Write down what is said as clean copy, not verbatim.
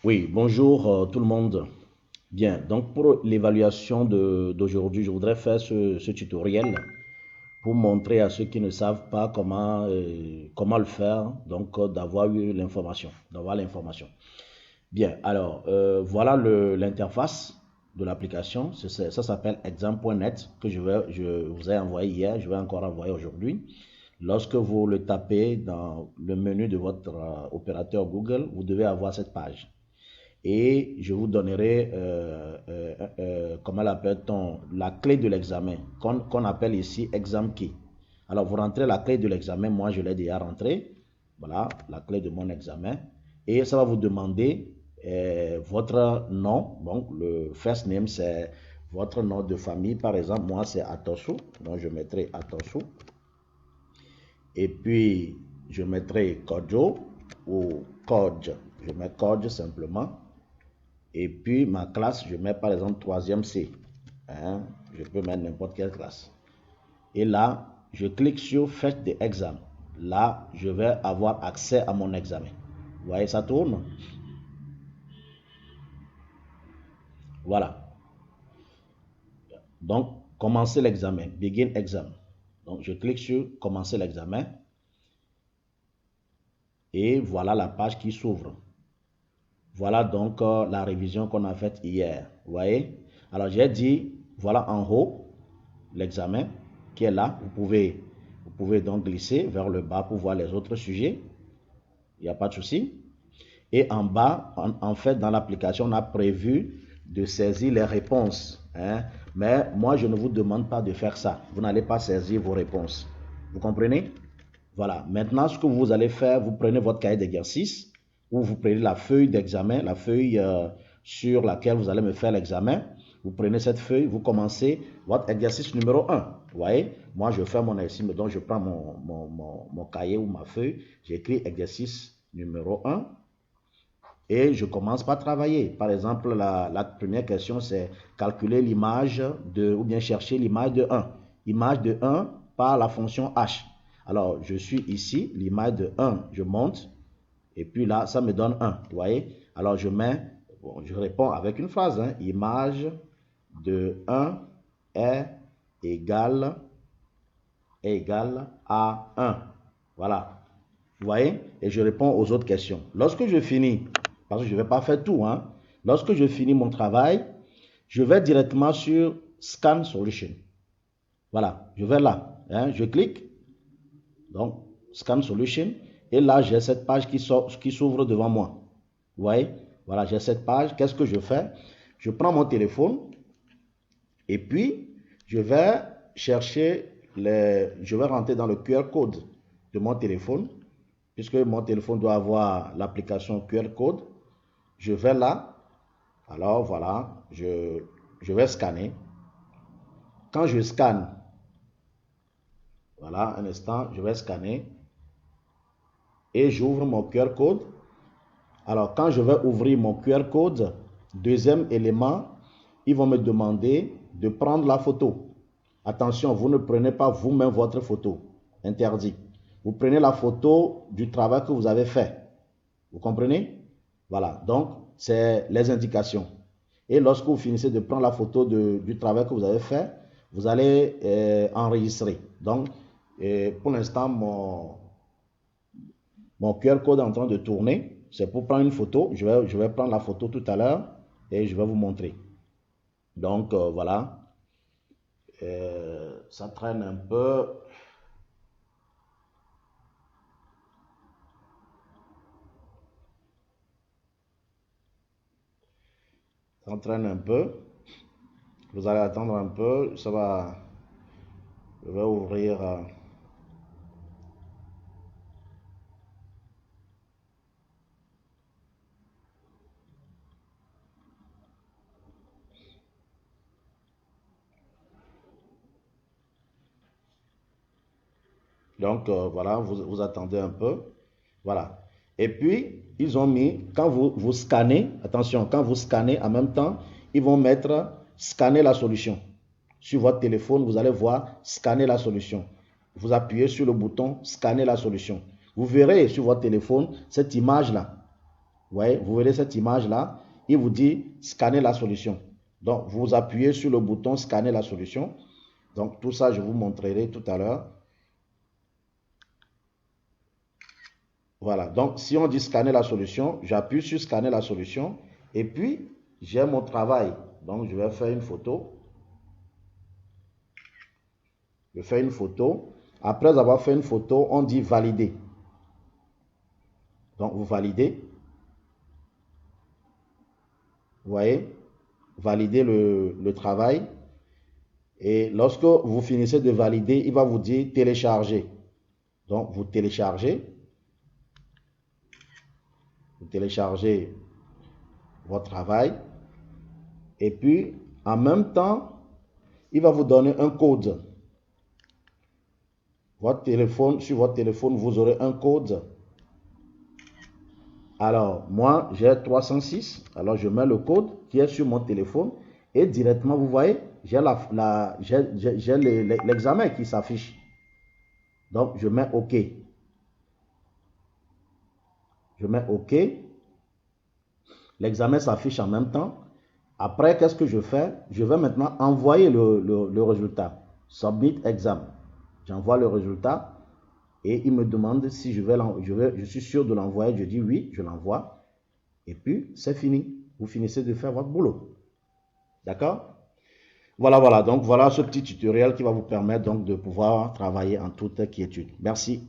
Oui, bonjour tout le monde. Bien, donc pour l'évaluation d'aujourd'hui, je voudrais faire ce tutoriel pour montrer à ceux qui ne savent pas comment le faire, donc d'avoir eu l'information, d'avoir l'information. Bien, alors voilà l'interface de l'application. Ça s'appelle exam.net que je vous ai envoyé hier, je vais encore envoyer aujourd'hui. Lorsque vous le tapez dans le menu de votre opérateur Google, vous devez avoir cette page et je vous donnerai, comment l'appelle-t-on, la clé de l'examen, qu'on appelle ici exam key. Alors, vous rentrez la clé de l'examen, moi je l'ai déjà rentré, voilà, la clé de mon examen, et ça va vous demander votre nom, donc le first name c'est votre nom de famille, par exemple, moi c'est Atosu, donc je mettrai Atosu, et puis je mettrai Kojo ou Kodj, je mets Kodj simplement. Et puis ma classe, je mets par exemple troisième C. Hein, je peux mettre n'importe quelle classe. Et là, je clique sur Fetch the exam. Là, je vais avoir accès à mon examen. Vous voyez, ça tourne. Voilà. Donc, commencer l'examen. Begin exam. Donc, je clique sur Commencer l'examen. Et voilà la page qui s'ouvre. Voilà donc la révision qu'on a faite hier. Vous voyez? Alors, j'ai dit, voilà en haut, l'examen qui est là. Vous pouvez donc glisser vers le bas pour voir les autres sujets. Il n'y a pas de souci. Et en bas, en fait, dans l'application, on a prévu de saisir les réponses. Hein. Mais moi, je ne vous demande pas de faire ça. Vous n'allez pas saisir vos réponses. Vous comprenez? Voilà. Maintenant, ce que vous allez faire, vous prenez votre cahier d'exercice ou vous prenez la feuille d'examen, la feuille sur laquelle vous allez me faire l'examen. Vous prenez cette feuille, vous commencez votre exercice numéro 1. Vous voyez, moi je fais mon exercice, donc je prends mon cahier ou ma feuille, j'écris exercice numéro 1 et je commence par travailler. Par exemple, la première question c'est calculer l'image de, ou bien chercher l'image de 1. Image de 1 par la fonction h. Alors, je suis ici, l'image de 1, je monte, et puis là, ça me donne 1, vous voyez. Alors, je réponds avec une phrase, hein, image de 1 est égale, à 1. Voilà, vous voyez, et je réponds aux autres questions. Lorsque je finis, parce que je ne vais pas faire tout, hein, lorsque je finis mon travail, je vais directement sur Scan Solution. Voilà, je vais là, hein, je clique, donc Scan Solution, et là j'ai cette page qui s'ouvre devant moi. Vous voyez, voilà, j'ai cette page. Qu'est-ce que je fais? Je prends mon téléphone et puis je vais je vais rentrer dans le QR code de mon téléphone, puisque mon téléphone doit avoir l'application QR code. Je vais là, alors voilà, je vais scanner. Quand je scanne, voilà, un instant, je vais scanner et j'ouvre mon QR code. Alors, quand je vais ouvrir mon QR code, deuxième élément, ils vont me demander de prendre la photo. Attention, vous ne prenez pas vous-même votre photo. Interdit. Vous prenez la photo du travail que vous avez fait. Vous comprenez? Voilà. Donc, c'est les indications. Et lorsque vous finissez de prendre la photo du travail que vous avez fait, vous allez enregistrer. Donc, pour l'instant, mon QR code est en train de tourner. C'est pour prendre une photo. Je vais prendre la photo tout à l'heure et je vais vous montrer. Donc, voilà. Ça traîne un peu. Ça traîne un peu. Vous allez attendre un peu. Ça va. Je vais ouvrir. Donc, voilà, vous attendez un peu. Voilà. Et puis, ils ont mis, quand vous scannez, attention, quand vous scannez en même temps, ils vont mettre scanner la solution. Sur votre téléphone, vous allez voir scanner la solution. Vous appuyez sur le bouton scanner la solution. Vous verrez sur votre téléphone cette image-là. voyez, vous verrez cette image-là. Il vous dit scanner la solution. Donc, vous appuyez sur le bouton scanner la solution. Donc, tout ça, je vous montrerai tout à l'heure. Voilà. Donc, si on dit scanner la solution, j'appuie sur scanner la solution. Et puis, j'ai mon travail. Donc, je vais faire une photo. Je fais une photo. Après avoir fait une photo, on dit valider. Donc, vous validez. Vous voyez, valider le travail. Et lorsque vous finissez de valider, il va vous dire télécharger. Donc, vous téléchargez. Vous téléchargez votre travail. Et puis, en même temps, il va vous donner un code. Votre téléphone, sur votre téléphone, vous aurez un code. Alors, moi, j'ai 306. Alors, je mets le code qui est sur mon téléphone. Et directement, vous voyez, j'ai l'examen qui s'affiche. Donc, je mets OK. Je mets OK. L'examen s'affiche en même temps. Après, qu'est-ce que je fais? Je vais maintenant envoyer le résultat. Submit exam. J'envoie le résultat et il me demande si je suis sûr de l'envoyer. Je dis oui, je l'envoie. Et puis, c'est fini. Vous finissez de faire votre boulot. D'accord? Voilà. Donc, voilà ce petit tutoriel qui va vous permettre donc de pouvoir travailler en toute quiétude. Merci.